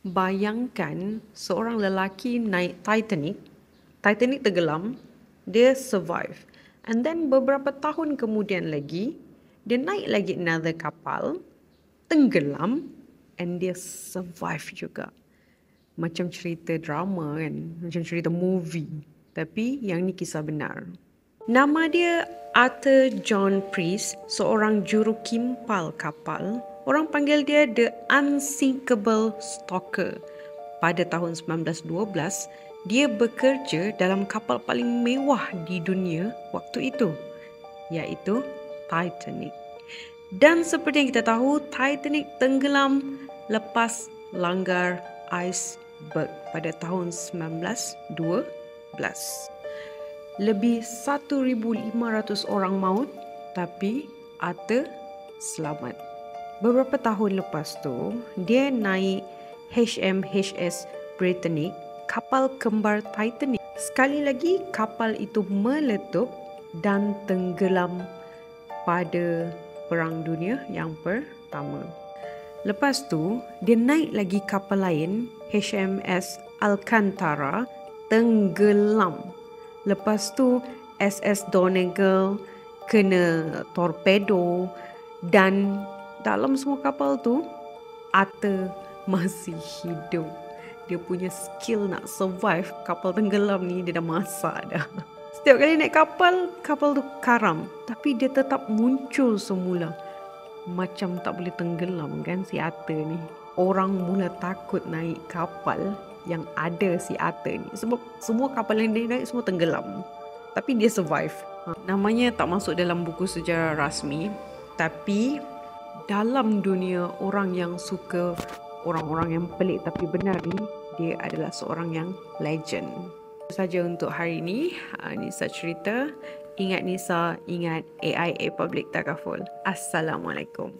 Bayangkan seorang lelaki naik Titanic. Titanic tenggelam, dia survive. And then beberapa tahun kemudian lagi, dia naik lagi another kapal, tenggelam, and dia survive juga. Macam cerita drama kan, macam cerita movie. Tapi yang ni kisah benar. Nama dia Arthur John Preece, seorang juru kimpal kapal. Orang panggil dia The Unsinkable Stalker. Pada tahun 1912, dia bekerja dalam kapal paling mewah di dunia waktu itu, iaitu Titanic. Dan seperti yang kita tahu, Titanic tenggelam lepas langgar iceberg pada tahun 1912. Lebih 1,500 orang maut, tapi Arthur selamat. Beberapa tahun lepas tu, dia naik HMHS Britannic, kapal kembar Titanic. Sekali lagi, kapal itu meletup dan tenggelam pada Perang Dunia yang pertama. Lepas tu, dia naik lagi kapal lain, HMS Alcantara, tenggelam. Lepas tu, SS Donegal kena torpedo dan dalam semua kapal tu, Arthur masih hidup. Dia punya skill nak survive kapal tenggelam ni, dia dah masak dah. Setiap kali naik kapal, kapal tu karam. Tapi dia tetap muncul semula. Macam tak boleh tenggelam kan si Arthur ni. Orang mula takut naik kapal yang ada si Arthur ni. Sebab semua kapal yang dia naik semua tenggelam. Tapi dia survive. Namanya tak masuk dalam buku sejarah rasmi. Tapi dalam dunia orang yang suka orang-orang yang pelik tapi benar ni, dia adalah seorang yang legend. Itu saja untuk hari ini. Nisa cerita. Ingat Nisa, ingat AIA Public Takaful. Assalamualaikum.